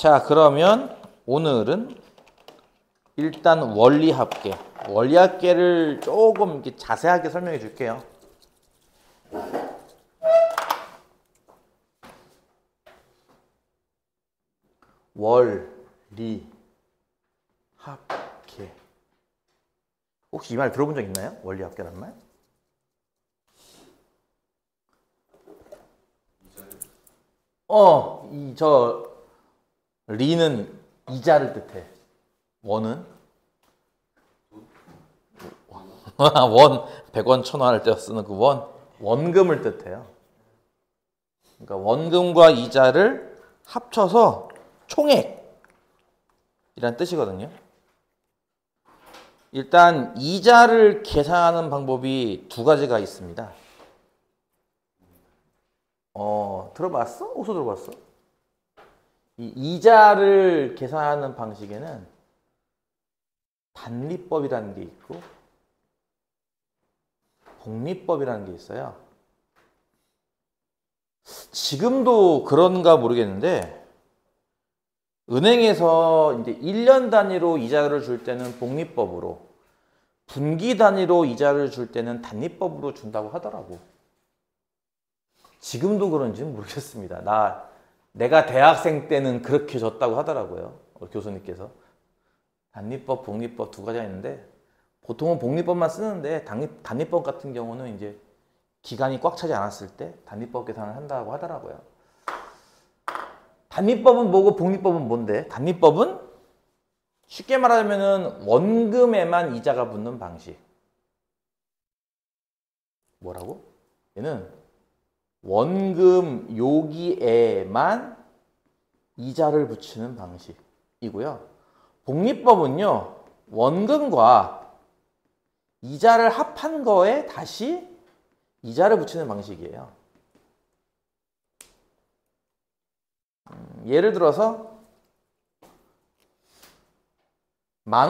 자, 그러면 오늘은 일단 원리합계. 원리합계를 조금 이렇게 자세하게 설명해 줄게요. 원리합계. 혹시 이 말 들어본 적 있나요? 원리합계라는 말? 리는 이자를 뜻해. 원은? 원, 100원, 1000원 할 때 쓰는 그 원, 원금을 뜻해요. 그러니까 원금과 이자를 합쳐서 총액이란 뜻이거든요. 일단 이자를 계산하는 방법이 두 가지가 있습니다. 들어봤어? 어디서 들어봤어? 이 이자를 계산하는 방식에는 단리법이라는 게 있고 복리법이라는 게 있어요. 지금도 그런가 모르겠는데 은행에서 이제 1년 단위로 이자를 줄 때는 복리법으로, 분기 단위로 이자를 줄 때는 단리법으로 준다고 하더라고. 지금도 그런지는 모르겠습니다. 내가 대학생 때는 그렇게 줬다고 하더라고요. 교수님께서. 단리법, 복리법 두 가지가 있는데 보통은 복리법만 쓰는데 단리법 같은 경우는 이제 기간이 꽉 차지 않았을 때 단리법 계산을 한다고 하더라고요. 단리법은 뭐고 복리법은 뭔데? 단리법은 쉽게 말하자면은 원금에만 이자가 붙는 방식. 뭐라고? 얘는 원금 요기에만 이자를 붙이는 방식이고요. 복리법은요, 원금과 이자를 합한 거에 다시 이자를 붙이는 방식이에요. 예를 들어서 만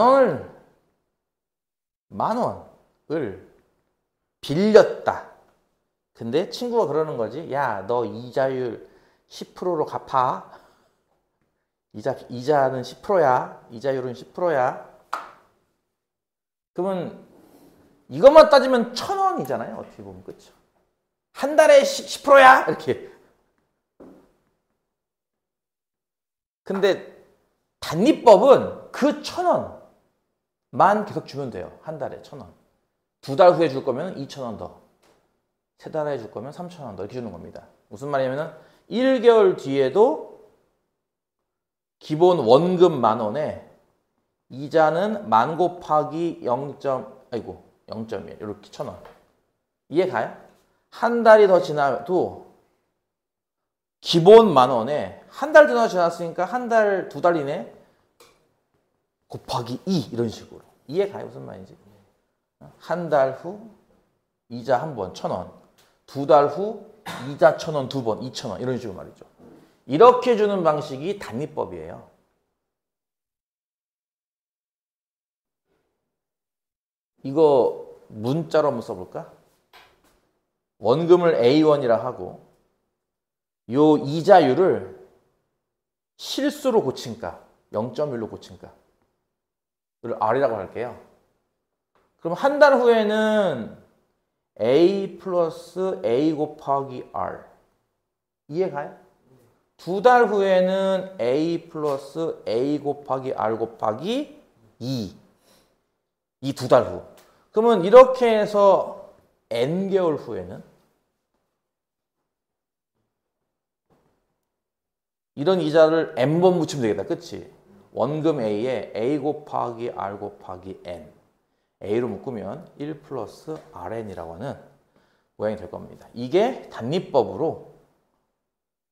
원을 빌렸다. 근데 친구가 그러는 거지. 야, 너 이자율 10%로 갚아. 이자는 10%야. 이자율은 10%야. 그러면 이것만 따지면 1,000원이잖아요. 어떻게 보면. 그렇죠? 한 달에 10%야. 이렇게. 근데 단리법은 그 1,000원만 계속 주면 돼요. 한 달에 1,000원. 2달 후에 줄 거면 2,000원 더. 3달에 줄 거면 3,000원 더 이렇게 주는 겁니다. 무슨 말이냐면 1개월 뒤에도 기본 원금 10,000원에 이자는 10,000 곱하기 0.1 이렇게 1,000원. 이해 가요? 한 달이 더 지나도 기본 10,000원에 한 달 더 지났으니까 한 달, 2달 이내 곱하기 2 이런 식으로. 이해 가요? 무슨 말인지? 한 달 후 이자 한 번 1,000원. 2달 후 이자 1,000원 두 번 2,000원 이런 식으로 말이죠. 이렇게 주는 방식이 단리법이에요. 이거 문자로 한번 써볼까? 원금을 A1이라 하고 요 이자율을 실수로 고친 값 0.1로 고친 값을 R이라고 할게요. 그럼 한 달 후에는 A 플러스 A 곱하기 R. 이해 가요? 2달 후에는 A 플러스 A 곱하기 R 곱하기 2. 이 2달 후. 그러면 이렇게 해서 N개월 후에는 이런 이자를 N번 붙이면 되겠다. 그치? 원금 A에 A 곱하기 R 곱하기 N. A로 묶으면 1 플러스 RN이라고 하는 모양이 될 겁니다. 이게 단리법으로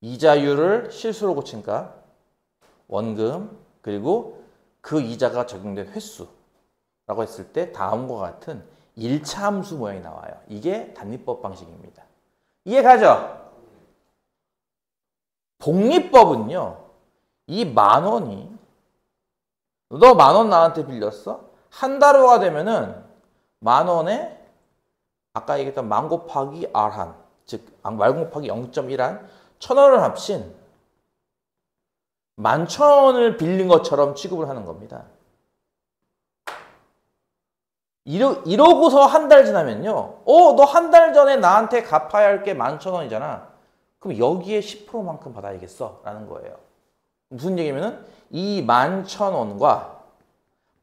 이자율을 실수로 고친 값, 원금, 그리고 그 이자가 적용된 횟수라고 했을 때 다음과 같은 1차 함수 모양이 나와요. 이게 단리법 방식입니다. 이해 가죠? 복리법은요. 이 10,000원이 너 10,000원 나한테 빌렸어? 한 달 후가 되면은 10,000원에 아까 얘기했던 10,000 곱하기 R한, 즉 10,000 곱하기 0.1한 1,000원을 합친 11,000원을 빌린 것처럼 취급을 하는 겁니다. 이러고서 한 달 지나면요. 너 한 달 전에 나한테 갚아야 할 게 11,000원이잖아. 그럼 여기에 10%만큼 받아야겠어. 라는 거예요. 무슨 얘기냐면은 이 11,000원과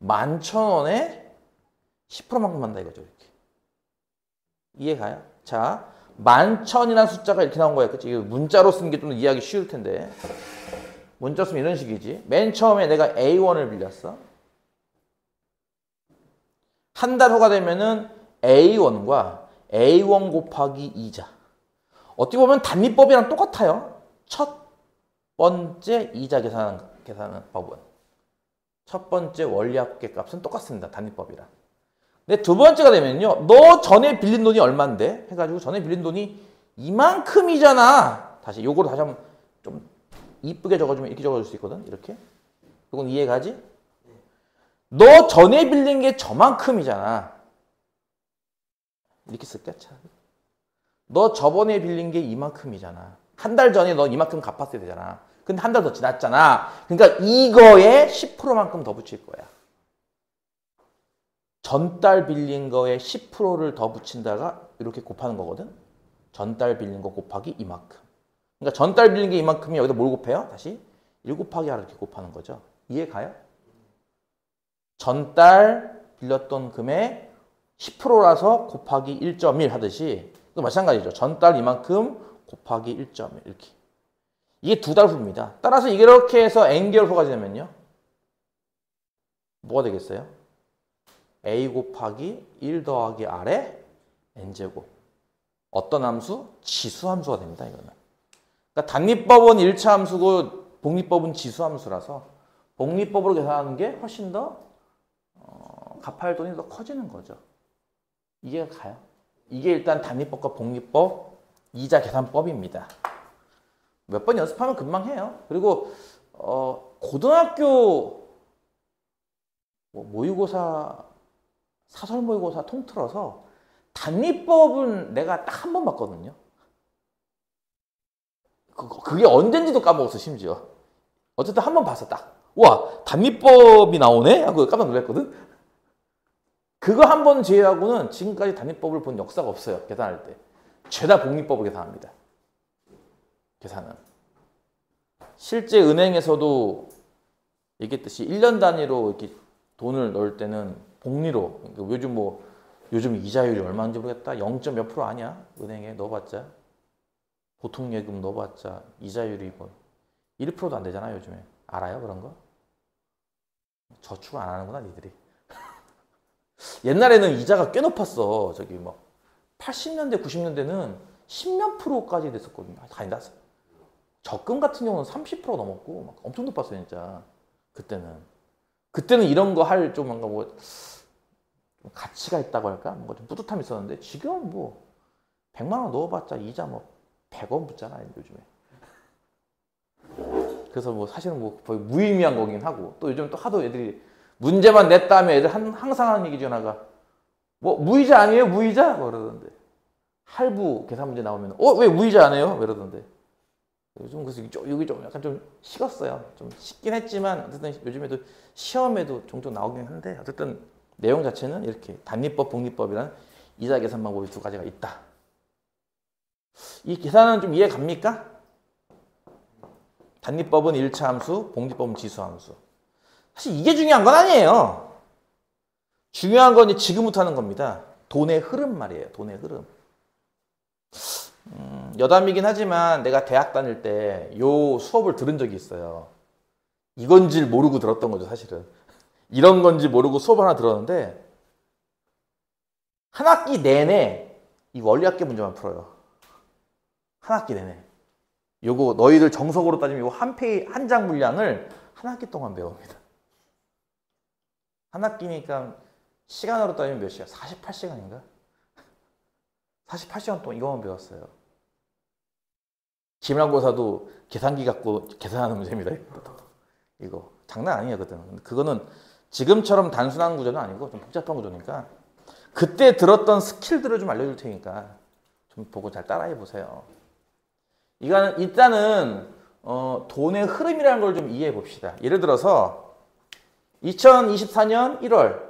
11,000원에 10%만큼 받는다 이거죠. 이렇게. 이해가요? 자, 11,000이라는 숫자가 이렇게 나온 거예요. 그치? 문자로 쓰는 게 좀 이해하기 쉬울 텐데. 문자로 쓰면 이런 식이지. 맨 처음에 내가 A1을 빌렸어. 한 달 후가 되면은 A1과 A1 곱하기 이자. 어떻게 보면 단위법이랑 똑같아요. 첫 번째 이자 계산하는 법은. 첫 번째 원리합계 값은 똑같습니다. 단위법이랑. 근데 두 번째가 되면요. 너 전에 빌린 돈이 얼만데? 해가지고 전에 빌린 돈이 이만큼이잖아. 다시 요거를 다시 한번 좀 이쁘게 적어주면 이렇게 적어줄 수 있거든. 이렇게. 이건 이해가지? 너 전에 빌린 게 저만큼이잖아. 이렇게 쓸게. 너 저번에 빌린 게 이만큼이잖아. 한 달 전에 너 이만큼 갚았어야 되잖아. 근데 한 달 더 지났잖아. 그러니까 이거에 10%만큼 더 붙일 거야. 전달 빌린 거에 10%를 더 붙인다가 이렇게 곱하는 거거든. 전달 빌린 거 곱하기 이만큼. 그러니까 전달 빌린 게 이만큼이 여기다 뭘 곱해요? 다시 1 곱하기 R 이렇게 곱하는 거죠. 이해 가요? 전달 빌렸던 금액 10%라서 곱하기 1.1 하듯이 또 마찬가지죠. 전달 이만큼 곱하기 1.1 이렇게. 이게 두 달 후입니다. 따라서 이렇게 해서 N개월 후가 지나면요. 뭐가 되겠어요? A 곱하기 1 더하기 R의 N제곱. 어떤 함수? 지수함수가 됩니다. 이거는. 그러니까 단위법은 1차 함수고 복리법은 지수함수라서 복리법으로 계산하는 게 훨씬 더 갚아야 할 돈이 더 커지는 거죠. 이해가 가요? 이게 일단 단위법과 복리법 이자 계산법입니다. 몇 번 연습하면 금방 해요. 그리고 고등학교 모의고사, 사설 모의고사 통틀어서 단위법은 내가 딱 한 번 봤거든요. 그게 언젠지도 까먹었어, 심지어. 어쨌든 한 번 봤어, 딱. 와, 단위법이 나오네? 하고 깜짝 놀랐거든? 그거 한 번 제외하고는 지금까지 단위법을 본 역사가 없어요. 계산할 때. 죄다 복리법을 계산합니다. 계산은. 실제 은행에서도 얘기했듯이 1년 단위로 이렇게 돈을 넣을 때는 복리로. 그러니까 요즘 이자율이 얼마인지 모르겠다. 0. 몇 프로 아니야? 은행에 넣어봤자. 보통예금 넣어봤자 이자율이 뭐 1%도 안 되잖아, 요즘에. 알아요, 그런 거? 저축 안 하는구나, 니들이. 옛날에는 이자가 꽤 높았어. 저기 뭐 80년대, 90년대는 10몇 프로까지 됐었거든요. 아니다. 적금 같은 경우는 30% 넘었고 막 엄청 높았어요, 진짜. 그때는 이런 거 할 좀 뭔가 뭐 가치가 있다고 할까? 뭔가 좀 뿌듯함이 있었는데 지금 뭐 100만 원 넣어봤자 이자 뭐 100원 붙잖아요, 요즘에. 그래서 뭐 사실은 뭐 거의 무의미한 거긴 하고 또 요즘 또 하도 애들이 문제만 냈다 하면 애들 항상 하는 얘기 전화가 뭐 무이자 아니에요? 무이자? 뭐 그러던데. 할부 계산 문제 나오면 왜 무이자 안 해요? 이러던데. 요즘 그래서 여기 좀 약간 좀 식었어요. 좀 식긴 했지만 어쨌든 요즘에도 시험에도 종종 나오긴 한데 어쨌든 내용 자체는 이렇게 단위법, 복리법이라는 이자 계산 방법이 두 가지가 있다. 이 계산은 좀 이해 갑니까? 단위법은 1차 함수, 복리법은 지수 함수. 사실 이게 중요한 건 아니에요. 중요한 건 지금부터 하는 겁니다. 돈의 흐름 말이에요. 돈의 흐름. 여담이긴 하지만 내가 대학 다닐 때 요 수업을 들은 적이 있어요. 이건지 모르고 들었던 거죠, 사실은. 이런 건지 모르고 수업 하나 들었는데 한 학기 내내 이 원리합계 문제만 풀어요. 한 학기 내내. 요거 너희들 정석으로 따지면 요거 한 장 분량을 한 학기 동안 배웁니다. 한 학기니까 시간으로 따지면 몇 시간? 48시간인가? 48시간 동안 이거만 배웠어요. 기말고사도 계산기 갖고 계산하는 문제입니다. 이거 장난 아니에요, 그때는. 그거는 지금처럼 단순한 구조는 아니고 좀 복잡한 구조니까 그때 들었던 스킬들을 좀 알려줄 테니까 좀 보고 잘 따라해 보세요. 이거는 일단은 돈의 흐름이라는 걸 좀 이해해 봅시다. 예를 들어서 2024년 1월,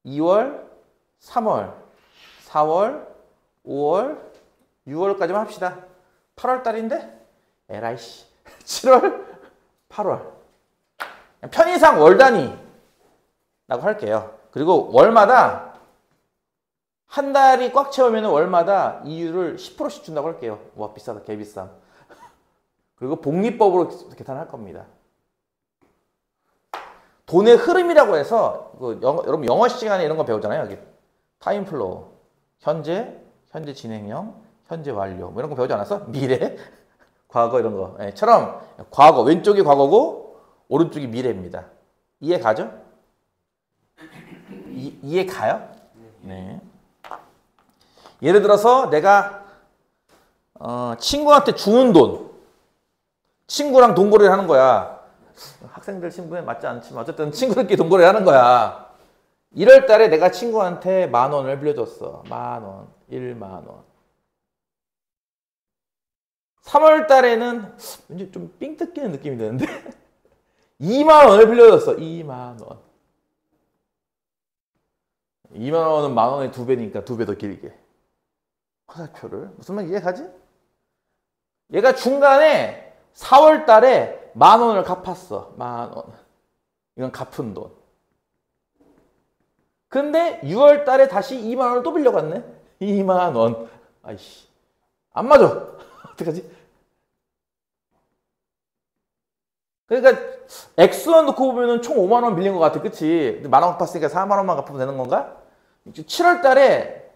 2월, 3월, 4월, 5월, 6월까지만 합시다. 8월 달인데? 에라이씨. 7월, 8월. 편의상 월 단위라고 할게요. 그리고 월마다 한 달이 꽉 채우면 월마다 이율을 10%씩 준다고 할게요. 와, 비싸다. 개 비싸. 그리고 복리법으로 계산할 겁니다. 돈의 흐름이라고 해서 여러분 영어 시간에 이런 거 배우잖아요. 여기 타임플로우, 현재 진행형, 현재 완료 뭐 이런 거 배우지 않았어? 미래, 과거 이런 거처럼 과거 왼쪽이 과거고 오른쪽이 미래입니다. 이해 가죠? 이해 가요? 네. 예를 들어서 내가 친구한테 주는 돈, 친구랑 돈거래를 하는 거야. 학생들 신분에 맞지 않지만 어쨌든 친구들끼리 돈거래를 하는 거야. 1월 달에 내가 친구한테 10,000원을 빌려줬어. 10,000원, 10,000원. 3월 달에는 왠지 좀 삥 뜯기는 느낌이 드는데 20,000원을 빌려줬어. 20,000원. 20,000원은 10,000원의 2배니까 2배 더 길게. 화살표를. 무슨 말 이해가지? 얘가 중간에 4월 달에 10,000원을 갚았어. 10,000원. 이건 갚은 돈. 근데 6월 달에 다시 20,000원을 또 빌려갔네. 20,000원. 아이씨. 안 맞아. 어떡하지? 그러니까 액수만 놓고 보면은 총 50,000원 빌린 것 같아. 그치? 10,000원 갚았으니까 40,000원만 갚으면 되는 건가? 7월 달에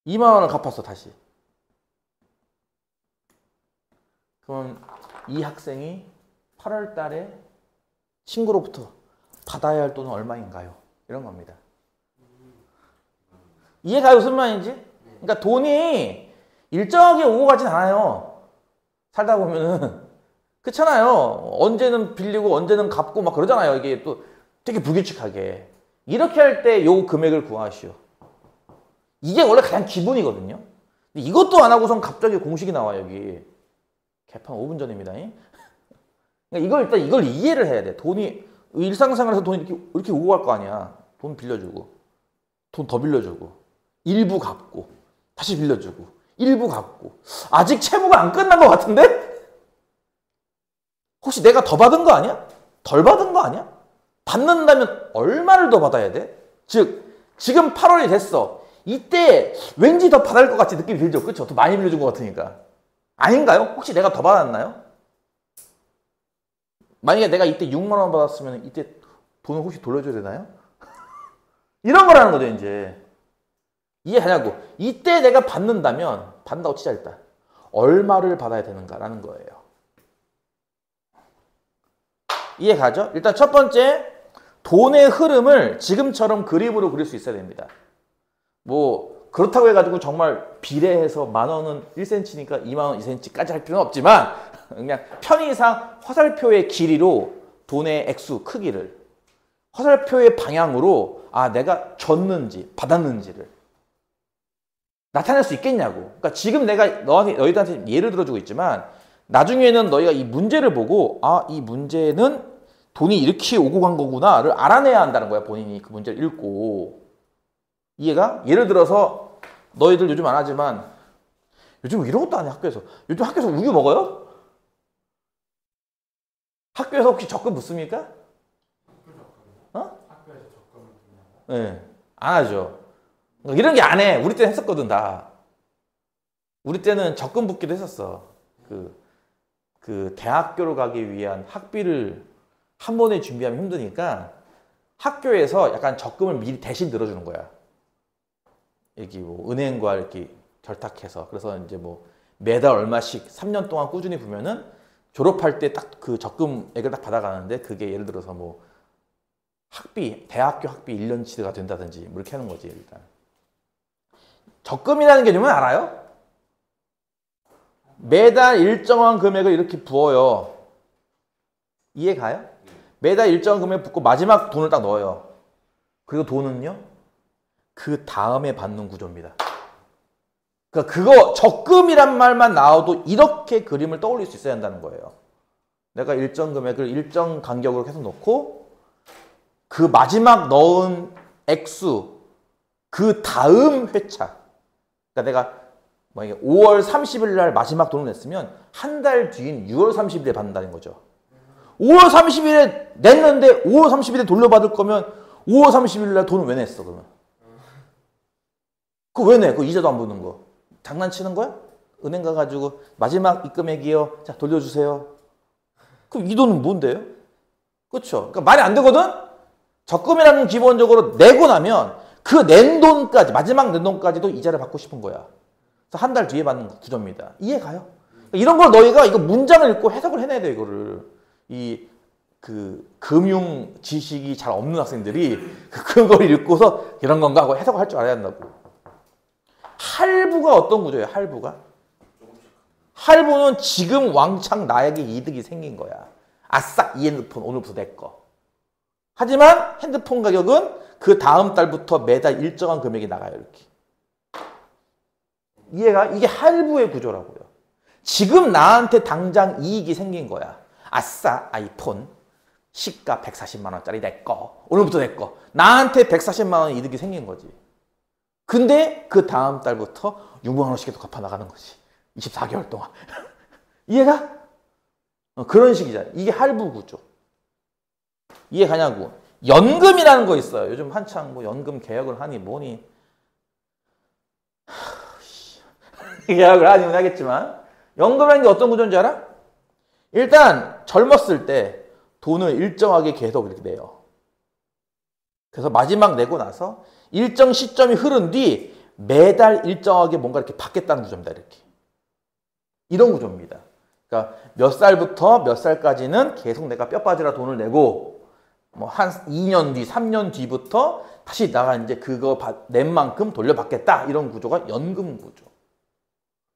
20,000원을 갚았어. 다시. 그럼 이 학생이 8월 달에 친구로부터 받아야 할 돈은 얼마인가요? 이런 겁니다. 이해가요? 무슨 말인지? 그러니까 돈이 일정하게 오고 가진 않아요. 살다 보면은. 그렇잖아요. 언제는 빌리고 언제는 갚고 막 그러잖아요. 이게 또 되게 불규칙하게. 이렇게 할 때 요 금액을 구하시오. 이게 원래 가장 기본이거든요. 근데 이것도 안 하고선 갑자기 공식이 나와요. 여기. 개판 5분 전입니다. 그러니까 일단 이걸 이해를 해야 돼. 돈이 일상생활에서 돈이 이렇게 오고 갈 거 아니야. 돈 빌려주고 돈 더 빌려주고 일부 갚고 다시 빌려주고 일부 갚고 아직 채무가 안 끝난 것 같은데? 혹시 내가 더 받은 거 아니야? 덜 받은 거 아니야? 받는다면 얼마를 더 받아야 돼? 즉 지금 8월이 됐어. 이때 왠지 더 받을 것 같이 느낌이 들죠. 그렇죠? 더 많이 빌려준 것 같으니까. 아닌가요? 혹시 내가 더 받았나요? 만약에 내가 이때 60,000원 받았으면 이때 돈을 혹시 돌려줘야 되나요? 이런 거라는 거죠. 이제 이해하냐고. 이때 내가 받는다면 받는다고 치자. 일단 얼마를 받아야 되는가라는 거예요. 이해 가죠? 일단 첫 번째, 돈의 흐름을 지금처럼 그림으로 그릴 수 있어야 됩니다. 뭐 그렇다고 해가지고 정말 비례해서 10,000원은 1cm니까 20,000원 2cm까지 할 필요는 없지만 그냥 편의상 화살표의 길이로 돈의 액수 크기를, 화살표의 방향으로 내가 줬는지 받았는지를 나타낼 수 있겠냐고. 그러니까 지금 내가 너희들한테 예를 들어주고 있지만 나중에는 너희가 이 문제를 보고 이 문제는 돈이 이렇게 오고 간 거구나를 알아내야 한다는 거야. 본인이 그 문제를 읽고. 이해가? 예를 들어서 너희들 요즘 안 하지만 요즘 이런 것도 안 해. 학교에서. 요즘 학교에서 우유 먹어요? 학교에서 혹시 적금 묻습니까? 학교에서 적금을 묻냐고? 네. 안 하죠. 이런 게 안 해. 우리 때는 했었거든 다. 우리 때는 적금 붓기도 했었어. 그 대학교로 가기 위한 학비를 한 번에 준비하면 힘드니까 학교에서 약간 적금을 미리 대신 들어주는 거야. 여기 뭐 은행과 이렇게 결탁해서. 그래서 이제 뭐 매달 얼마씩 3년 동안 꾸준히 부면은 졸업할 때 딱 그 적금액을 딱 받아가는데 그게 예를 들어서 뭐 대학교 학비 1년치가 된다든지 뭐 이렇게 하는 거지. 일단 적금이라는 개념은 알아요? 매달 일정한 금액을 이렇게 부어요. 이해 가요? 매달 일정한 금액 붓고 마지막 돈을 딱 넣어요. 그리고 돈은요? 그 다음에 받는 구조입니다. 그러니까 그거 적금이란 말만 나와도 이렇게 그림을 떠올릴 수 있어야 한다는 거예요. 내가 일정 금액을 일정 간격으로 계속 놓고 그 마지막 넣은 액수 그 다음 회차 그러니까 내가 만약에 5월 30일 날 마지막 돈을 냈으면 한 달 뒤인 6월 30일에 받는다는 거죠. 5월 30일에 냈는데 5월 30일에 돌려받을 거면 5월 30일 날 돈을 왜 냈어 그러면? 그거 왜 내? 그거 이자도 안 붙는 거. 장난치는 거야? 은행 가가지고 마지막 입금액이요. 자 돌려주세요. 그럼 이 돈은 뭔데요? 그렇죠. 그러니까 말이 안 되거든? 적금이라는 건 기본적으로 내고 나면 그 낸 돈까지 마지막 낸 돈까지도 이자를 받고 싶은 거야. 그래서 한 달 뒤에 받는 구조입니다. 이해 가요? 그러니까 이런 걸 너희가 이거 문장을 읽고 해석을 해내야 돼 이거를. 그 금융 지식이 잘 없는 학생들이 그걸 읽고서 이런 건가 하고 해석을 할 줄 알아야 한다고. 할부가 어떤 구조예요? 할부는 지금 왕창 나에게 이득이 생긴 거야. 아싸 이 핸드폰 오늘부터 내 거. 하지만 핸드폰 가격은 그 다음 달부터 매달 일정한 금액이 나가요. 이렇게. 이해가? 이게 할부의 구조라고요. 지금 나한테 당장 이익이 생긴 거야. 아싸 아이폰 시가 140만 원짜리 내 거. 오늘부터 내 거. 나한테 140만 원 이득이 생긴 거지. 근데 그 다음 달부터 6만 원씩 계속 갚아 나가는 거지. 24개월 동안. 이해가? 그런 식이잖아. 이게 할부 구조. 이해 가냐고. 연금이라는 거 있어요. 요즘 한창 뭐 연금 개혁을 하니 뭐니. 개혁을 하니는 하겠지만 연금이라는 게 어떤 구조인지 알아? 일단 젊었을 때 돈을 일정하게 계속 이렇게 내요. 그래서 마지막 내고 나서 일정 시점이 흐른 뒤 매달 일정하게 뭔가 이렇게 받겠다는 구조입니다. 이렇게. 이런 구조입니다. 그러니까 몇 살부터 몇 살까지는 계속 내가 뼈 빠지라 돈을 내고 뭐 한 2년 뒤, 3년 뒤부터 다시 나가 이제 그거 낸 만큼 돌려받겠다. 이런 구조가 연금 구조.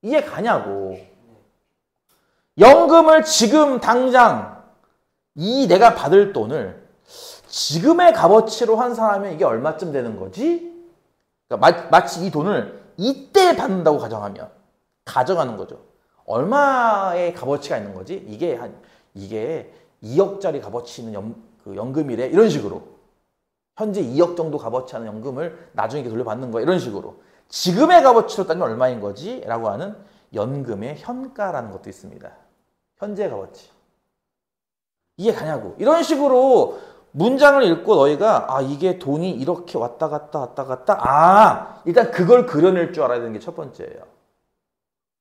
이해 가냐고. 연금을 지금 당장 이 내가 받을 돈을 지금의 값어치로 한 사람이 이게 얼마쯤 되는 거지? 그러니까 마치 이 돈을 이때 받는다고 가정하는 거죠. 얼마의 값어치가 있는 거지? 이게 2억짜리 값어치 있는 연금이래. 이런 식으로. 현재 2억 정도 값어치 하는 연금을 나중에 돌려받는 거야. 이런 식으로. 지금의 값어치로 따지면 얼마인 거지? 라고 하는 연금의 현가라는 것도 있습니다. 현재 값어치. 이해 가냐고. 이런 식으로 문장을 읽고 너희가 이게 돈이 이렇게 왔다 갔다 일단 그걸 그려낼 줄 알아야 되는 게 첫 번째예요.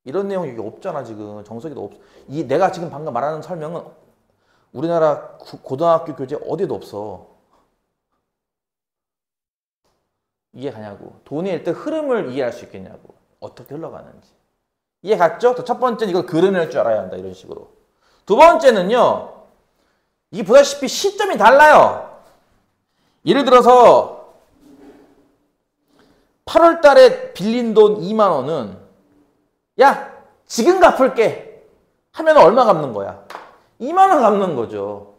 이런 내용이 이게 없잖아 지금. 정석이도 없어. 내가 지금 방금 말하는 설명은 우리나라 고등학교 교재 어디에도 없어. 이해 가냐고. 돈이 일단 흐름을 이해할 수 있겠냐고. 어떻게 흘러가는지. 이해 갔죠? 첫 번째는 이걸 그려낼 줄 알아야 한다. 이런 식으로. 두 번째는요. 이게 보다시피 시점이 달라요. 예를 들어서 8월 달에 빌린 돈 2만 원은 야 지금 갚을게 하면 얼마 갚는 거야? 2만 원 갚는 거죠.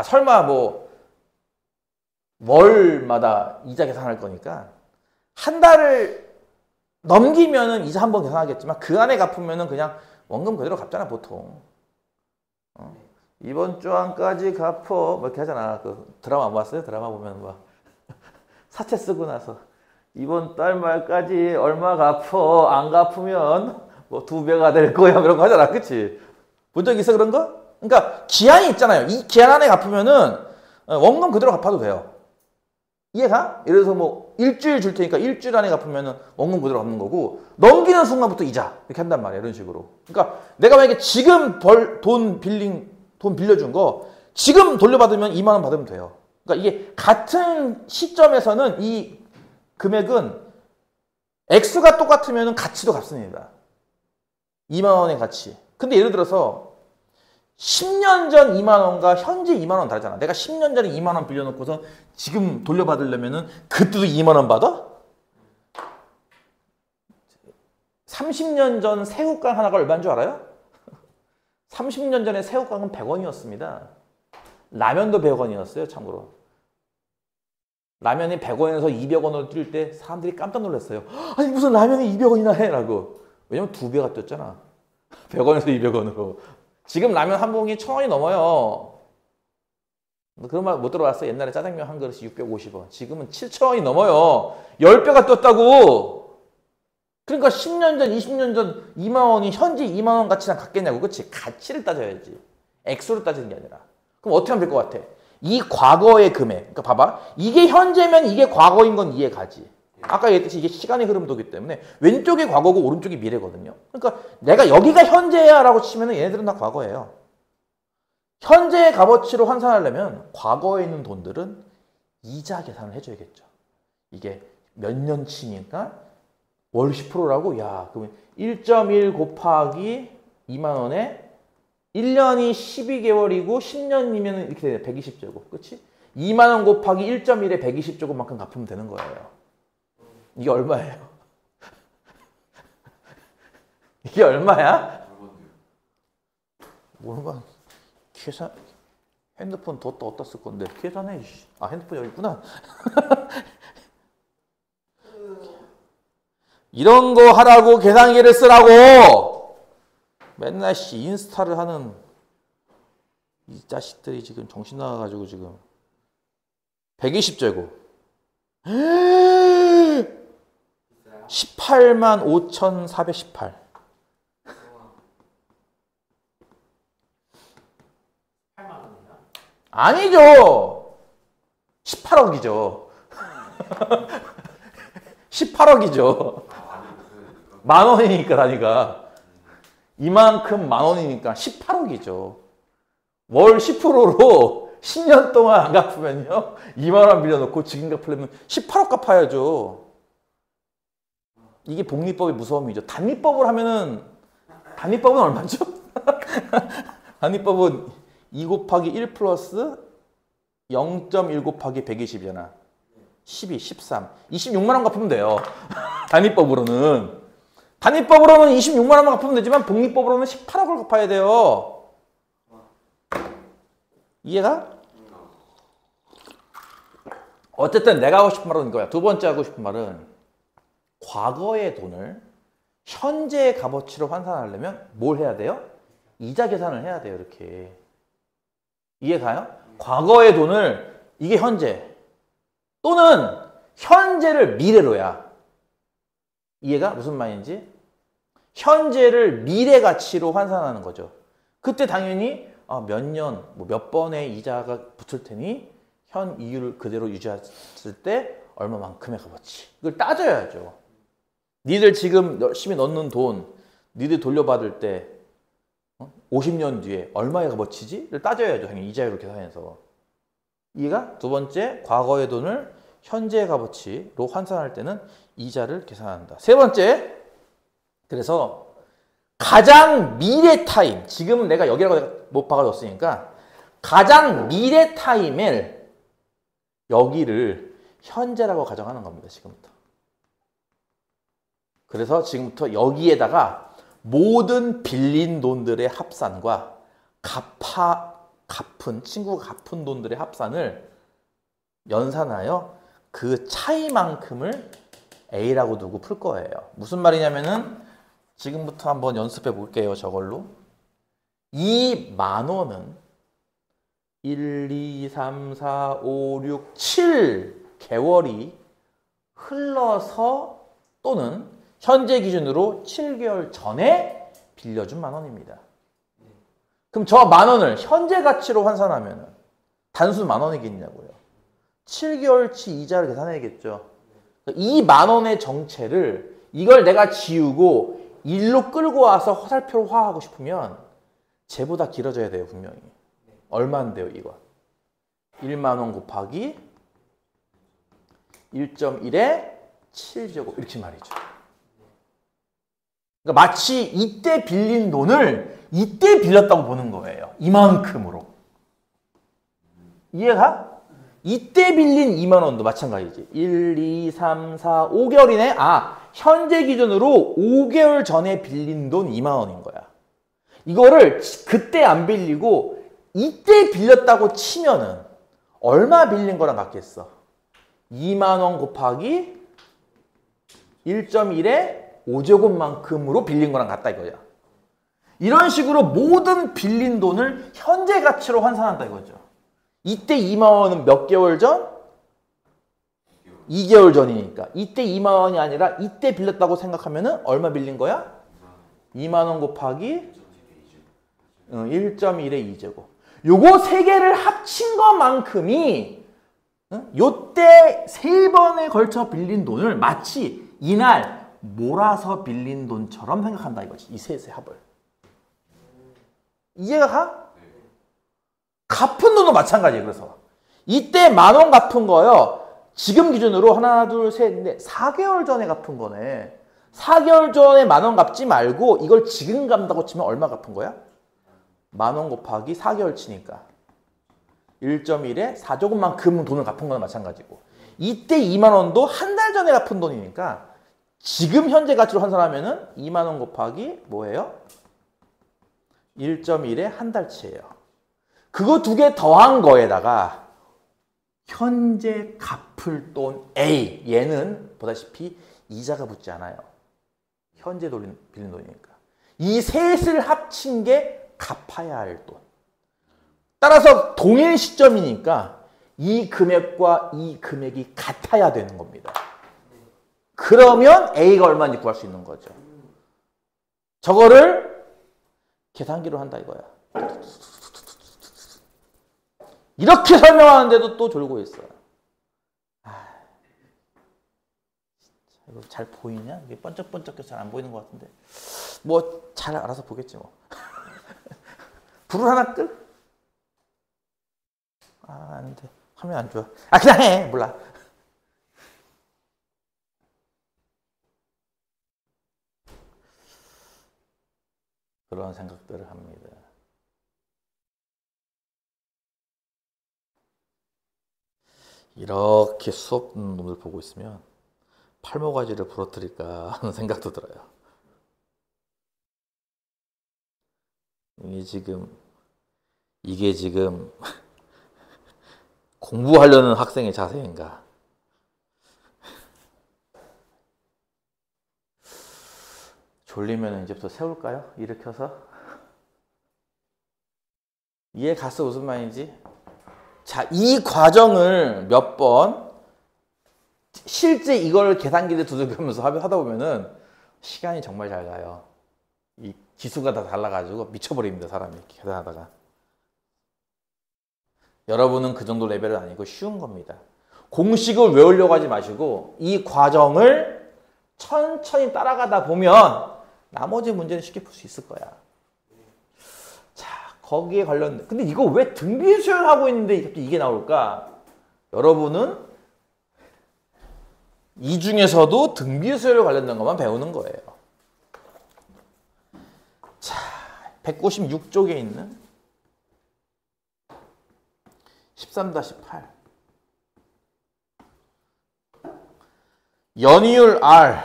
설마 뭐 월마다 이자 계산할 거니까 한 달을 넘기면은 이자 한 번 계산하겠지만 그 안에 갚으면은 그냥 원금 그대로 갚잖아 보통. 이번 주 안까지 갚어 뭐 이렇게 하잖아. 그 드라마 안 봤어요? 드라마 보면 막 사채 쓰고 나서 이번 달 말까지 얼마 갚어 안 갚으면 뭐 2배가 될 거야 그런 거 하잖아. 그치? 본 적 있어 그런 거? 그러니까 기한이 있잖아요. 이 기한 안에 갚으면은 원금 그대로 갚아도 돼요. 이해가? 예를 들어서 뭐 일주일 줄 테니까 일주일 안에 갚으면은 원금 그대로 갚는 거고 넘기는 순간부터 이자 이렇게 한단 말이야. 이런 식으로. 그러니까 내가 만약에 지금 돈 빌려준 거 지금 돌려받으면 2만 원 받으면 돼요. 그러니까 이게 같은 시점에서는 이 금액은 액수가 똑같으면 가치도 같습니다. 2만 원의 가치. 근데 예를 들어서 10년 전 2만 원과 현재 2만 원 다르잖아. 내가 10년 전에 2만 원 빌려놓고서 지금 돌려받으려면은 그때도 2만 원 받아? 30년 전 새우깡 하나가 얼마인 줄 알아요? 30년 전에 새우깡은 100원이었습니다. 라면도 100원이었어요, 참고로. 라면이 100원에서 200원으로 뛸 때 사람들이 깜짝 놀랐어요. 아니 무슨 라면이 200원이나 해? 라고. 왜냐면 2배가 뛰었잖아. 100원에서 200원으로. 지금 라면 한 봉이 1000원이 넘어요. 그런 말 못 들어봤어? 옛날에 짜장면 한 그릇이 650원. 지금은 7,000원이 넘어요. 10배가 뛰었다고. 그러니까 10년 전, 20년 전 2만 원이 현재 2만 원 가치랑 같겠냐고. 그렇지? 가치를 따져야지. 액수로 따지는 게 아니라. 그럼 어떻게 하면 될 것 같아? 이 과거의 금액. 그러니까 봐봐. 이게 현재면 이게 과거인 건 이해가지. 아까 얘기했듯이 이게 시간의 흐름도기 때문에 왼쪽이 과거고 오른쪽이 미래거든요. 그러니까 내가 여기가 현재야 라고 치면 얘네들은 다 과거예요. 현재의 값어치로 환산하려면 과거에 있는 돈들은 이자 계산을 해줘야겠죠. 이게 몇 년치니까 월 10%라고? 야, 그러면 1.1 곱하기 2만 원에 1년이 12개월이고 10년이면 이렇게 되네. 120제곱. 그치? 2만 원 곱하기 1.1에 120제곱만큼 갚으면 되는 거예요. 이게 얼마예요? 이게 얼마야? 얼마? 계산, 핸드폰 어디다 쓸 건데? 계산해. 아, 핸드폰 여기 있구나. 이런 거 하라고 계산기를 쓰라고! 맨날 인스타를 하는 이 자식들이 지금 정신 나가가지고 지금 120제곱 18만 5,418 아니죠. 18억이죠. 18억이죠. 만 원이니까 단위가 이만큼 만 원이니까 18억이죠. 월 10%로 10년 동안 안 갚으면요 2만 원 빌려놓고 지금 갚으려면 18억 갚아야죠. 이게 복리법의 무서움이죠. 단위법을 하면은 단위법은 얼마죠? 단위법은 2 곱하기 1 플러스 0.1 곱하기 120이잖아. 12, 13, 26만 원 갚으면 돼요. 단위법으로는. 단위법으로는 26만 원만 갚으면 되지만 복리법으로는 18억을 갚아야 돼요. 이해가? 어쨌든 내가 하고 싶은 말은 이거야. 두 번째 하고 싶은 말은 과거의 돈을 현재의 값어치로 환산하려면 뭘 해야 돼요? 이자 계산을 해야 돼요. 이렇게. 이해가요? 과거의 돈을 이게 현재 또는 현재를 미래로야. 이해가? 무슨 말인지? 현재를 미래 가치로 환산하는 거죠. 그때 당연히 몇 년, 몇 번의 이자가 붙을 테니 현 이율을 그대로 유지했을 때 얼마만큼의 값어치. 이걸 따져야죠. 니들 지금 열심히 넣는 돈, 니들 돌려받을 때 50년 뒤에 얼마의 값어치지?를 따져야죠. 당연히 이자율을 계산해서. 이해가? 두 번째, 과거의 돈을 현재의 값어치로 환산할 때는 이자를 계산한다. 세 번째, 그래서 가장 미래 타임, 지금은 내가 여기라고 못 박아줬으니까 가장 미래 타임을 여기를 현재라고 가정하는 겁니다. 지금부터. 그래서 지금부터 여기에다가 모든 빌린 돈들의 합산과 친구가 갚은 돈들의 합산을 연산하여 그 차이만큼을 A라고 두고 풀 거예요. 무슨 말이냐면은 지금부터 한번 연습해 볼게요. 저걸로. 이 만 원은 1, 2, 3, 4, 5, 6, 7개월이 흘러서 또는 현재 기준으로 7개월 전에 빌려준 만 원입니다. 그럼 저 만 원을 현재 가치로 환산하면 단순 만 원이겠냐고요. 7개월치 이자를 계산해야겠죠. 이 만 원의 정체를 이걸 내가 지우고 일로 끌고 와서 화살표화하고 싶으면 쟤보다 길어져야 돼요. 분명히. 얼마인데요 이거? 1만 원 곱하기 1.1에 7제곱 이렇게 말이죠. 그러니까 마치 이때 빌린 돈을 이때 빌렸다고 보는 거예요. 이만큼으로. 이해가? 이때 빌린 2만 원도 마찬가지지. 1, 2, 3, 4, 5개월이네. 현재 기준으로 5개월 전에 빌린 돈 2만 원인 거야. 이거를 그때 안 빌리고 이때 빌렸다고 치면은 얼마 빌린 거랑 같겠어? 2만 원 곱하기 1.1의 5제곱만큼으로 빌린 거랑 같다 이거야. 이런 식으로 모든 빌린 돈을 현재 가치로 환산한다 이거죠. 이때 2만 원은 몇 개월 전? 2개월 전이니까. 이때 2만 원이 아니라 이때 빌렸다고 생각하면은 얼마 빌린 거야? 2만 원 곱하기 1.1의 2제곱. 요거 세 개를 합친 것만큼이 요때 세 번에 걸쳐 빌린 돈을 마치 이날 몰아서 빌린 돈처럼 생각한다 이거지. 이 셋의 합을. 이해가 가? 갚은 돈도 마찬가지예요. 그래서 이때 10,000원 갚은 거요. 지금 기준으로 하나, 둘, 셋, 넷, 4개월 전에 갚은 거네. 4개월 전에 10,000원 갚지 말고 이걸 지금 갚는다고 치면 얼마 갚은 거야? 10,000원 곱하기 4개월 치니까 1.1에 4조금만큼 돈을 갚은 거나 마찬가지고, 이때 2만 원도 한 달 전에 갚은 돈이니까 지금 현재 가치로 환산하면은 2만 원 곱하기 뭐예요? 1.1에 한 달치예요. 그거 두 개 더한 거에다가 현재 갚을 돈 A, 얘는 보다시피 이자가 붙지 않아요. 현재 빌린 돈이니까. 이 셋을 합친 게 갚아야 할 돈. 따라서 동일 시점이니까 이 금액과 이 금액이 같아야 되는 겁니다. 그러면 A가 얼마인지 구할 수 있는 거죠. 저거를 계산기로 한다 이거야. 이렇게 설명하는데도 또 졸고 있어요. 이거 잘 보이냐? 이게 번쩍번쩍해서 잘 안 보이는 것 같은데. 뭐 잘 알아서 보겠지 뭐. 불을 하나 끌? 안 돼. 화면 안 좋아. 그냥 해. 몰라. 그런 생각들을 합니다. 이렇게 수업 듣는 놈들 보고 있으면 팔목가지를 부러뜨릴까 하는 생각도 들어요. 이게 지금 공부하려는 학생의 자세인가? 졸리면 이제부터 세울까요? 일으켜서? 이해 갔어? 무슨 말인지? 자, 이 과정을 몇 번 실제 이걸 계산기를 두들기면서 하다 보면은 시간이 정말 잘 가요. 이 기수가 다 달라가지고 미쳐버립니다, 사람이 계산하다가. 여러분은 그 정도 레벨은 아니고 쉬운 겁니다. 공식을 외우려고 하지 마시고 이 과정을 천천히 따라가다 보면 나머지 문제는 쉽게 풀 수 있을 거야. 자, 거기에 관련, 근데 이거 왜 등비 수열하고 있는데 갑자기 이게 나올까? 여러분은 이 중에서도 등비 수열에 관련된 것만 배우는 거예요. 자, 196쪽에 있는 13-8 연이율 R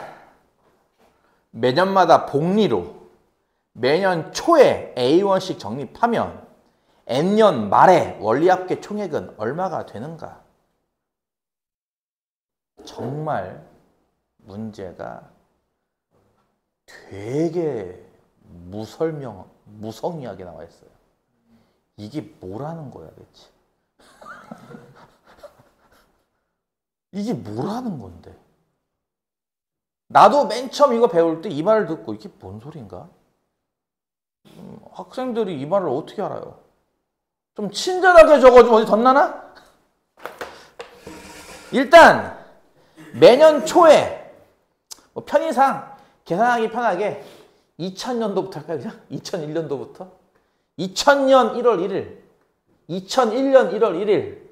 매년마다 복리로 매년 초에 A1씩 적립하면 N년 말에 원리합계 총액은 얼마가 되는가? 정말 문제가 되게 무성의하게 나와 있어요. 이게 뭐라는 거야 대체? 이게 뭐라는 건데? 나도 맨 처음 이거 배울 때 이 말을 듣고 이게 뭔 소린가? 학생들이 이 말을 어떻게 알아요? 좀 친절하게 적어주면 어디 덧나나? 일단 매년 초에 뭐 편의상 계산하기 편하게 2000년도부터 할까요? 그냥? 2001년도부터? 2000년 1월 1일, 2001년 1월 1일,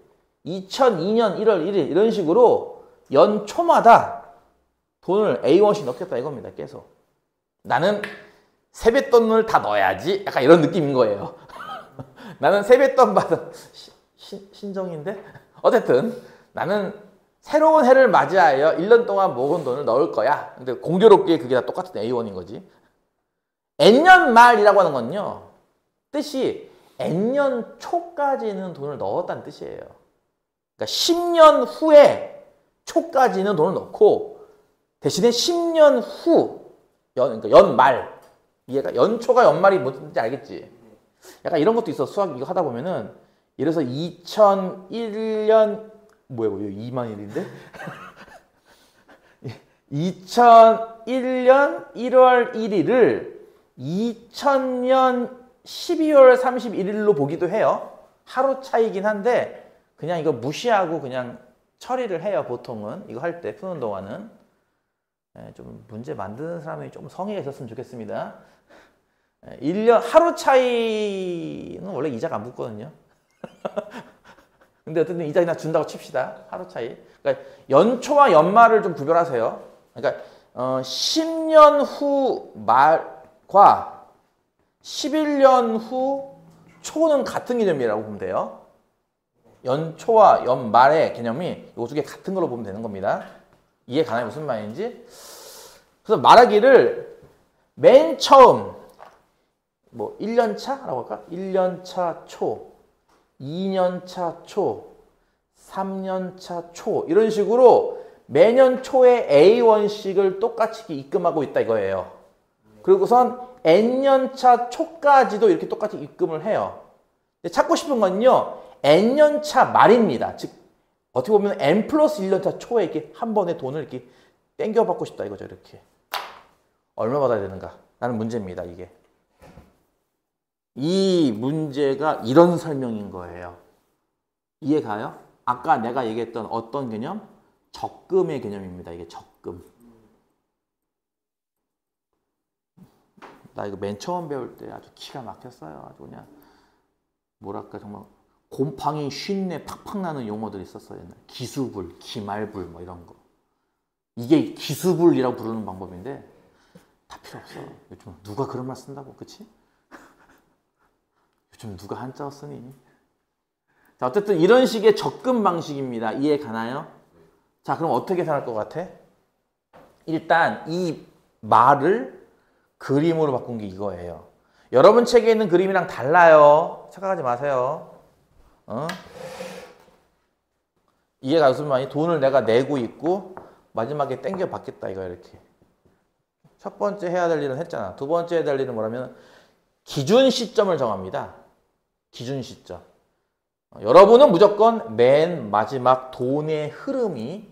2002년 1월 1일 이런 식으로 연초마다 돈을 A1씩 넣겠다 이겁니다. 계속. 나는 세뱃돈을 다 넣어야지 약간 이런 느낌인 거예요. 나는 세뱃돈 받은 신정인데? 어쨌든 나는 새로운 해를 맞이하여 1년 동안 모은 돈을 넣을 거야. 근데 공교롭게 그게 다 똑같은 A1인 거지. N년 말이라고 하는 건요. 뜻이 N년 초까지는 돈을 넣었다는 뜻이에요. 그러니까 10년 후에 초까지는 돈을 넣고 대신에 10년 후 그러니까 연말 이해가 연초가 연말이 뭔지 알겠지? 약간 이런 것도 있어. 수학 이거 하다 보면은 예를 들어서 2001년 뭐야 2만 1인데 2001년 1월 1일을 2000년 12월 31일로 보기도 해요. 하루 차이긴 한데 그냥 이거 무시하고 그냥 처리를 해요. 보통은 이거 할 때 푸는 동안은 좀 문제 만드는 사람이 좀 성의가 있었으면 좋겠습니다. 1년 하루 차이는 원래 이자가 안 붙거든요. 근데 어쨌든 이자 그냥 준다고 칩시다. 하루 차이. 그러니까 연초와 연말을 좀 구별하세요. 그러니까 10년 후 말과 11년 후 초는 같은 개념이라고 보면 돼요. 연초와 연말의 개념이 이 두 개 같은 걸로 보면 되는 겁니다. 이해 가나요? 무슨 말인지? 그래서 말하기를 맨 처음 뭐 1년 차라고 할까? 1년 차 초, 2년 차 초, 3년 차 초 이런 식으로 매년 초에 A1씩을 똑같이 입금하고 있다 이거예요. 그리고선 N년 차 초까지도 이렇게 똑같이 입금을 해요. 근데 찾고 싶은 건요. N년 차 말입니다. 즉 어떻게 보면 N 플러스 1년 차 초에 이렇게 한 번에 돈을 이렇게 땡겨받고 싶다 이거죠. 이렇게. 얼마 받아야 되는가? 라는 문제입니다. 이게. 이 문제가 이런 설명인 거예요. 이해 가요? 아까 내가 얘기했던 어떤 개념? 적금의 개념입니다. 이게 적금. 나 이거 맨 처음 배울 때 아주 기가 막혔어요. 아주 그냥 뭐랄까 정말 곰팡이 쉰내 팍팍 나는 용어들이 있었어요. 옛날. 기수불, 기말불 뭐 이런 거. 이게 기수불이라고 부르는 방법인데 다 필요 없어. 요즘 누가 그런 말 쓴다고, 그치? 요즘 누가 한자어 쓰니? 자, 어쨌든 이런 식의 접근 방식입니다. 이해 가나요? 자, 그럼 어떻게 생각할 것 같아? 일단 이 말을 그림으로 바꾼 게 이거예요. 여러분 책에 있는 그림이랑 달라요. 착각하지 마세요. 이해가 무슨 말이니? 돈을 내가 내고 있고 마지막에 땡겨 받겠다 이거 이렇게. 첫 번째 해야 될 일은 했잖아. 두 번째 해야 될 일은 뭐라면 기준 시점을 정합니다. 기준 시점. 여러분은 무조건 맨 마지막 돈의 흐름이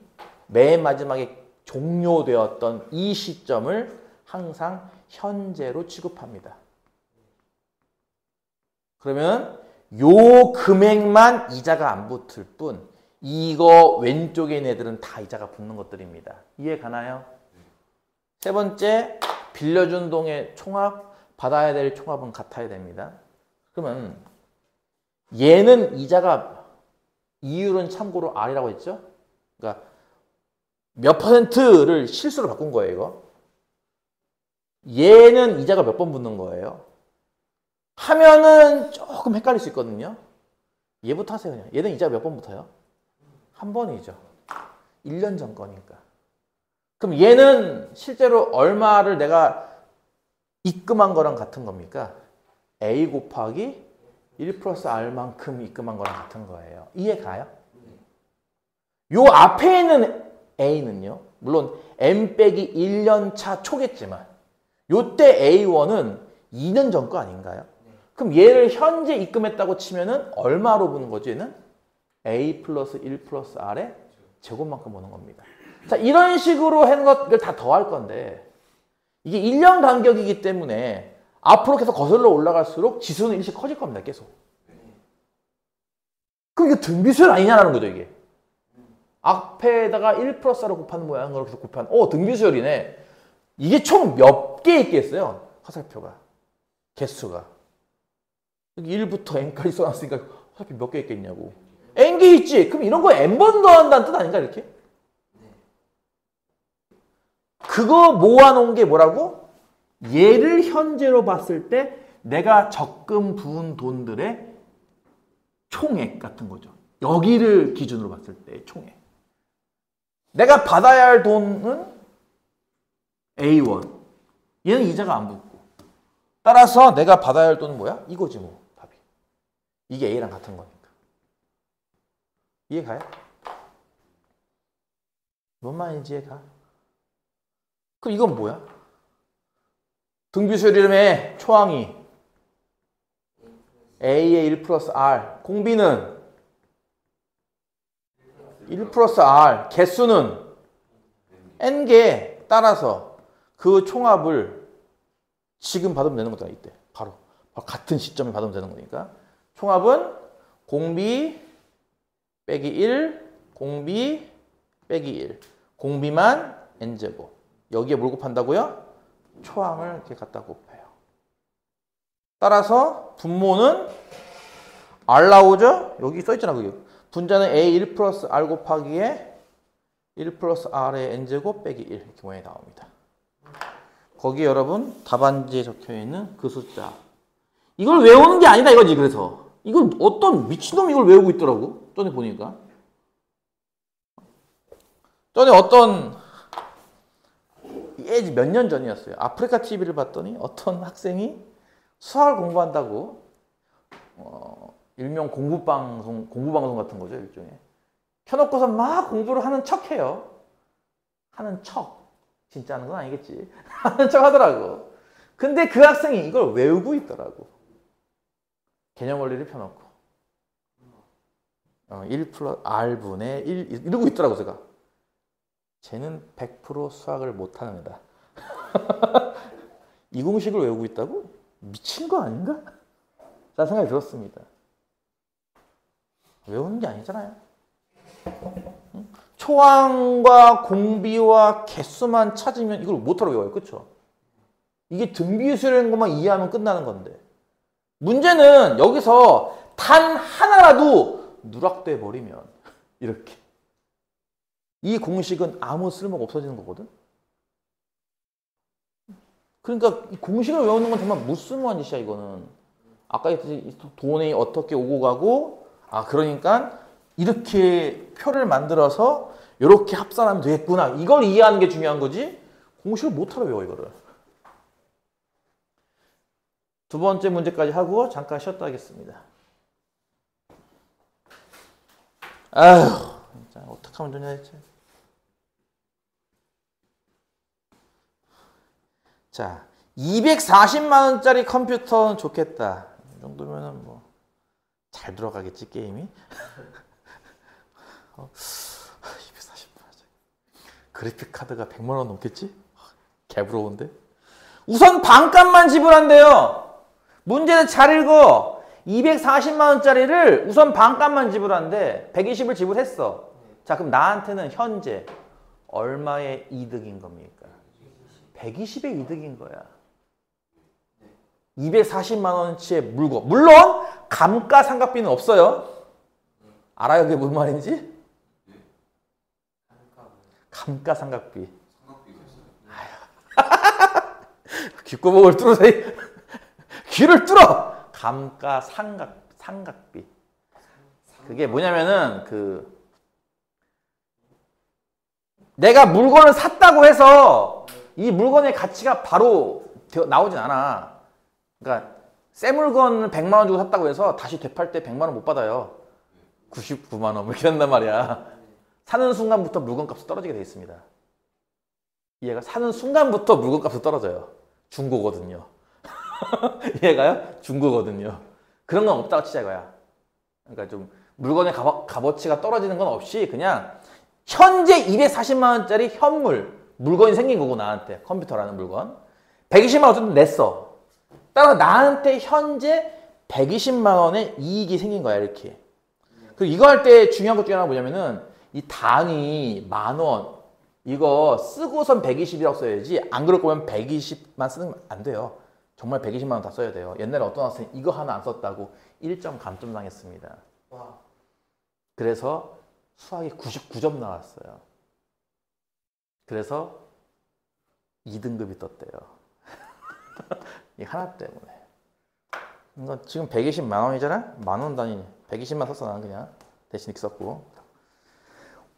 맨 마지막에 종료되었던 이 시점을 항상 현재로 취급합니다. 그러면 요 금액만 이자가 안 붙을 뿐 이거 왼쪽에 있는 애들은 다 이자가 붙는 것들입니다. 이해 가나요? 세 번째, 빌려준 돈의 총합, 받아야 될 총합은 같아야 됩니다. 그러면 얘는 이자가 이율은 참고로 R이라고 했죠? 그러니까 몇 퍼센트를 실수로 바꾼 거예요, 이거. 얘는 이자가 몇 번 붙는 거예요. 하면은 조금 헷갈릴 수 있거든요. 얘부터 하세요, 그냥. 얘는 이자가 몇 번 붙어요? 한 번이죠. 1년 전 거니까. 그럼 얘는 실제로 얼마를 내가 입금한 거랑 같은 겁니까? A 곱하기 1 플러스 R만큼 입금한 거랑 같은 거예요. 이해 가요? 요 앞에 있는 A는요. 물론 M 빼기 1년 차 초겠지만 요때 A1은 2년 전 거 아닌가요? 그럼 얘를 현재 입금했다고 치면은 얼마로 보는 거죠? 얘는 A 플러스 1 플러스 R의 제곱만큼 보는 겁니다. 자, 이런 식으로 하는 것을 다 더할 건데 이게 1년 간격이기 때문에 앞으로 계속 거슬러 올라갈수록 지수는 일씩 커질 겁니다. 계속. 그럼 이게 등비수열 아니냐라는 거죠. 이게. 앞에다가 1 플러스 R을 곱하는 모양으로 계속 곱하는 등비수열이네. 이게 총 몇 개 있겠어요? 화살표가. 개수가. 여기 1부터 N까지 써놨으니까 화살표 몇 개 있겠냐고. N개 있지? 그럼 이런 거 N번 더한다는 뜻 아닌가 이렇게? 그거 모아놓은 게 뭐라고? 얘를 현재로 봤을 때 내가 적금 부은 돈들의 총액 같은 거죠. 여기를 기준으로 봤을 때 총액. 내가 받아야 할 돈은 A1. 얘는 이자가 안 붙고. 따라서 내가 받아야 할 돈은 뭐야? 이거지 뭐 답이. 이게 A랑 같은 거니까. 이해 가요? 뭔 말인지 이해가? 그럼 이건 뭐야? 등비수열 이름에 초항이 A의 1 플러스 R, 공비는 1 플러스 R, 개수는 N개. 따라서 그 총합을 지금 받으면 되는 거잖아. 이때 바로 같은 시점에 받으면 되는 거니까 총합은 공비 빼기 1, 공비 빼기 1, 공비만 N제곱. 여기에 뭘 곱한다고요? 초항을 이렇게 갖다 곱해요. 따라서 분모는 R 나오죠? 여기 써있잖아. 그게. 분자는 A 1 플러스 R 곱하기에 1 플러스 R의 N제곱 빼기 1 이렇게 모양이 나옵니다. 거기에 여러분 답안지에 적혀있는 그 숫자. 이걸 외우는 게 아니다 이거지. 그래서 이걸 어떤 미친놈이 이걸 외우고 있더라고. 전에 보니까. 전에 어떤 몇 년 전이었어요. 아프리카 TV를 봤더니 어떤 학생이 수학을 공부한다고 일명 공부방송 같은 거죠. 일종의. 켜놓고서 막 공부를 하는 척해요. 하는 척. 진짜 하는 건 아니겠지. 하는 척 하더라고. 근데 그 학생이 이걸 외우고 있더라고. 개념 원리를 펴놓고. 1 플러스 R분의 1 이러고 있더라고 제가. 쟤는 100% 수학을 못하는 애다. 이 공식을 외우고 있다고? 미친 거 아닌가? 라는 생각이 들었습니다. 외우는 게 아니잖아요. 초항과 공비와 개수만 찾으면 이걸 못하러 외워요. 그쵸? 이게 등비수열인 것만 이해하면 끝나는 건데 문제는 여기서 단 하나라도 누락돼 버리면 이렇게 이 공식은 아무 쓸모가 없어지는 거거든. 그러니까 이 공식을 외우는 건 정말 무쓸모한 짓이야. 이거는 아까 했듯이 돈이 어떻게 오고 가고 그러니까 이렇게 표를 만들어서 이렇게 합산하면 되겠구나. 이걸 이해하는 게 중요한 거지. 공식을 못하러 외워 이거를. 두 번째 문제까지 하고 잠깐 쉬었다 하겠습니다. 아휴, 진짜 어떻게 하면 좋냐 했지. 자, 240만 원짜리 컴퓨터는 좋겠다. 이 정도면은 뭐 잘 들어가겠지 게임이. 240만 원. 그래픽 카드가 100만 원 넘겠지? 개부러운데. 우선 반값만 지불한대요. 문제는 잘 읽어. 240만 원짜리를 우선 반값만 지불한대. 120을 지불했어. 자, 그럼 나한테는 현재 얼마의 이득인 겁니까? 120의 이득인 거야. 240만 원치의 물건. 물론 감가상각비는 없어요. 알아요? 그게 무슨 말인지? 감가상각비. 귓구멍을 뚫으세요. 귀를 뚫어. 감가상각비. 그게 뭐냐면은 내가 물건을 샀다고 해서 이 물건의 가치가 바로 나오진 않아. 그러니까 새 물건을 100만 원 주고 샀다고 해서 다시 되팔 때 100만 원 못 받아요. 99만 원 이렇게 한단 말이야. 사는 순간부터 물건값이 떨어지게 돼 있습니다. 이해가? 사는 순간부터 물건값이 떨어져요. 중고거든요. 이해가요? 중고거든요. 그런 건 없다고 치자 이거야. 그러니까 좀 물건의 값어치가 떨어지는 건 없이 그냥 현재 240만 원짜리 현물 물건이 생긴 거고 나한테 컴퓨터라는 물건 120만 원 어쨌든 냈어. 따라서 나한테 현재 120만 원의 이익이 생긴 거야 이렇게. 그리고 이거 할 때 중요한 것 중에 하나가 뭐냐면은 이 단위 만원 이거 쓰고선 120이라고 써야지 안 그럴 거면 120만 쓰면 안 돼요. 정말 120만 원 다 써야 돼요. 옛날에 어떤 학생이 이거 하나 안 썼다고 1점 감점 당했습니다. 그래서 수학이 99점 나왔어요. 그래서 2등급이 떴대요. 이 하나 때문에. 이거 지금 120만 원이잖아? 만원 단위. 120만 썼어 나는 그냥. 대신 이렇게 썼고.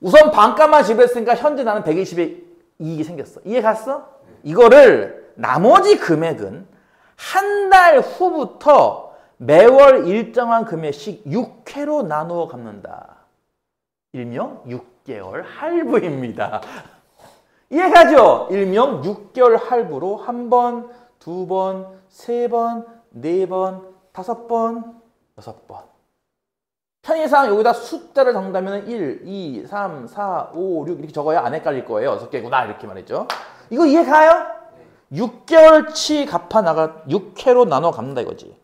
우선 반값만 지불했으니까 현재 나는 120의 이익이 생겼어. 이해 갔어? 이거를 나머지 금액은 한 달 후부터 매월 일정한 금액씩 6회로 나누어 갚는다. 일명 6 6개월 할부입니다. 이해가죠? 일명 6개월 할부로 한 번, 두 번, 세 번, 네 번, 다섯 번, 여섯 번. 편의상 여기다 숫자를 적는다면 1, 2, 3, 4, 5, 6 이렇게 적어야 안 헷갈릴 거예요. 6개구나 이렇게 말이죠. 이거 이해가요? 6개월치 갚아 나가 6회로 나눠 갚는다 이거지.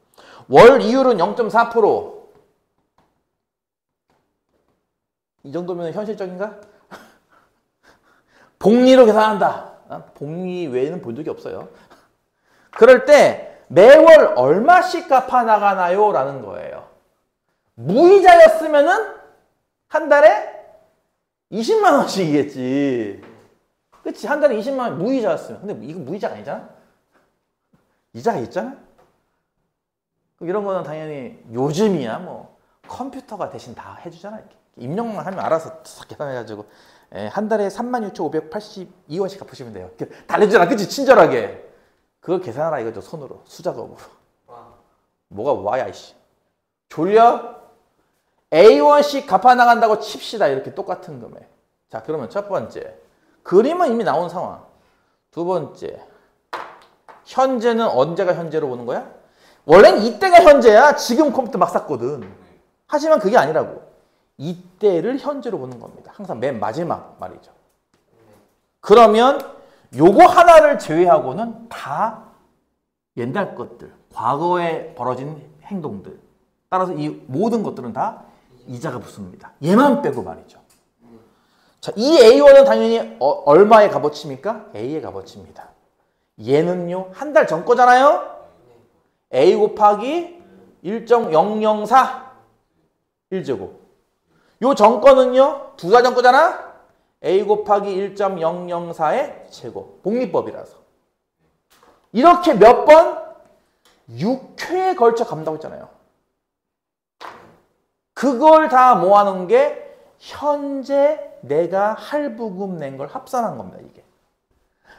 월 이율은 0.4%. 이 정도면 현실적인가? 복리로 계산한다. 복리 외에는 본 적이 없어요. 그럴 때 매월 얼마씩 갚아 나가나요? 라는 거예요. 무이자였으면은 한 달에 20만 원씩이겠지. 그치? 한 달에 20만 원 무이자였으면. 근데 이거 무이자가 아니잖아? 이자가 있잖아? 이런 거는 당연히 요즘이야 뭐 컴퓨터가 대신 다 해주잖아. 이렇게. 입력만 하면 알아서 싹 계산해가지고 한 달에 36,582원씩 갚으시면 돼요. 달래주잖아. 그치? 친절하게. 그걸 계산하라 이거죠. 손으로. 수작업으로. 뭐가 와야 이씨. 졸려? A1씩 갚아 나간다고 칩시다. 이렇게 똑같은 금액. 자, 그러면 첫 번째. 그림은 이미 나온 상황. 두 번째. 현재는 언제가 현재로 보는 거야? 원래는 이때가 현재야. 지금 컴퓨터 막 샀거든. 하지만 그게 아니라고. 이때를 현재로 보는 겁니다. 항상 맨 마지막 말이죠. 그러면 요거 하나를 제외하고는 다 옛날 것들, 과거에 벌어진 행동들. 따라서 이 모든 것들은 다 이자가 붙습니다. 얘만 빼고 말이죠. 자, 이 A1은 당연히 얼마의 값어치입니까? A의 값어치입니다. 얘는요, 한 달 전 거잖아요? A 곱하기 1.004 1제곱. 요 전 거는요, 두 달 전 거잖아? A 곱하기 1.004의 제곱. 복리법이라서. 이렇게 몇 번? 6회에 걸쳐 갚는다고 했잖아요. 그걸 다 모아놓은 게 현재 내가 할부금 낸 걸 합산한 겁니다, 이게.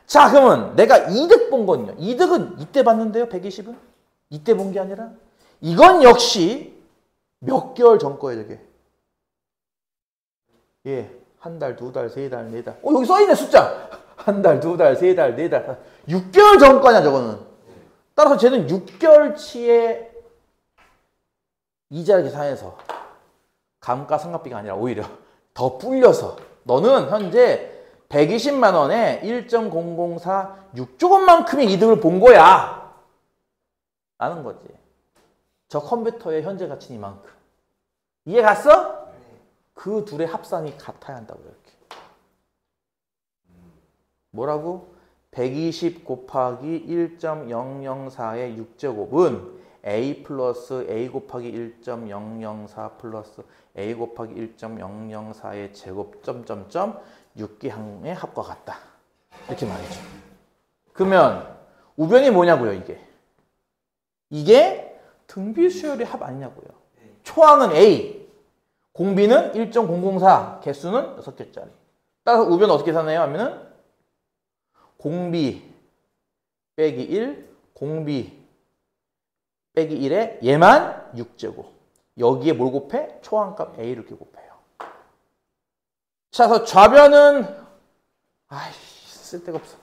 자, 그러면 내가 이득 본 건요. 이득은 이때 봤는데요, 120은? 이때 본 게 아니라? 이건 역시 몇 개월 전 거예요, 이게. 예, 한 달, 두 달, 세 달, 네 달. 여기 써있네, 숫자. 한 달, 두 달, 세 달, 네 달. 6개월 전 거냐, 저거는. 따라서 쟤는 6개월치의 이자를 계산해서 감가상각비가 아니라 오히려 더 불려서 너는 현재 120만 원에 1.004 6조 원만큼의 이득을 본 거야. 라는 거지. 저 컴퓨터의 현재 가치는 이만큼. 이해 갔어? 그 둘의 합산이 같아야 한다고 이렇게. 뭐라고? 120 곱하기 1.004의 6제곱은 A 플러스 A 곱하기 1.004 플러스 A 곱하기 1.004의 제곱 점점점 6기항의 합과 같다. 이렇게 말이죠. 그러면 우변이 뭐냐고요, 이게? 이게 등비 수열의 합 아니냐고요. 초항은 A, 공비는 1.004, 개수는 6개짜리. 따라서 우변은 어떻게 계산해요? 하면은 공비 빼기 1, 공비 빼기 1에 얘만 6제곱. 여기에 뭘 곱해? 초항값 A를 이렇게 곱해요. 자, 그래서 좌변은 쓸데가 없어.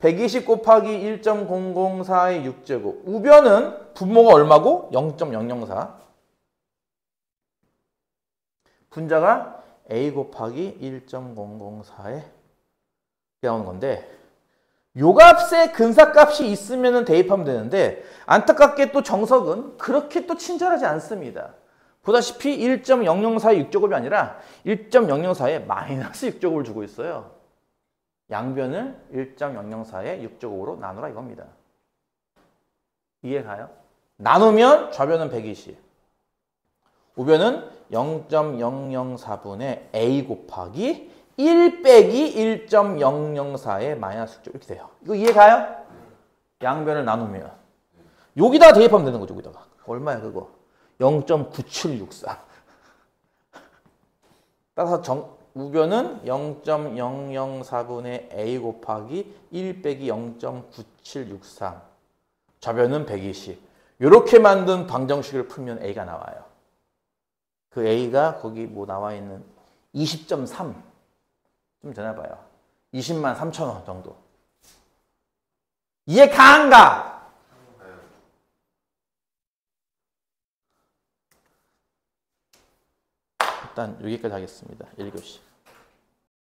120 곱하기 1.004의 6제곱. 우변은 분모가 얼마고? 0.004. 분자가 A 곱하기 1.004에 나오는 건데 요 값에 근사값이 있으면 대입하면 되는데 안타깝게 또 정석은 그렇게 또 친절하지 않습니다. 보다시피 1.004의 6제곱이 아니라 1.004의 마이너스 6제곱을 주고 있어요. 양변을 1.004의 6제곱으로 나누라 이겁니다. 이해가요? 나누면 좌변은 120, 우변은 0.004분의 A 곱하기 1 빼기 1.004의 마이너스 6제곱 이렇게 돼요. 이거 이해가요? 양변을 나누면 여기다가 대입하면 되는 거죠. 여기다가 얼마야 그거? 0.9764. 따라서 우변은 0.004분의 A 곱하기 1 빼기 0.9763. 좌변은 120. 이렇게 만든 방정식을 풀면 A가 나와요. 그 A가 거기 뭐 나와 있는 20.3 좀 되나봐요. 20만 3천 원 정도. 이해 가한가? 일단 여기까지 하겠습니다. 1교시.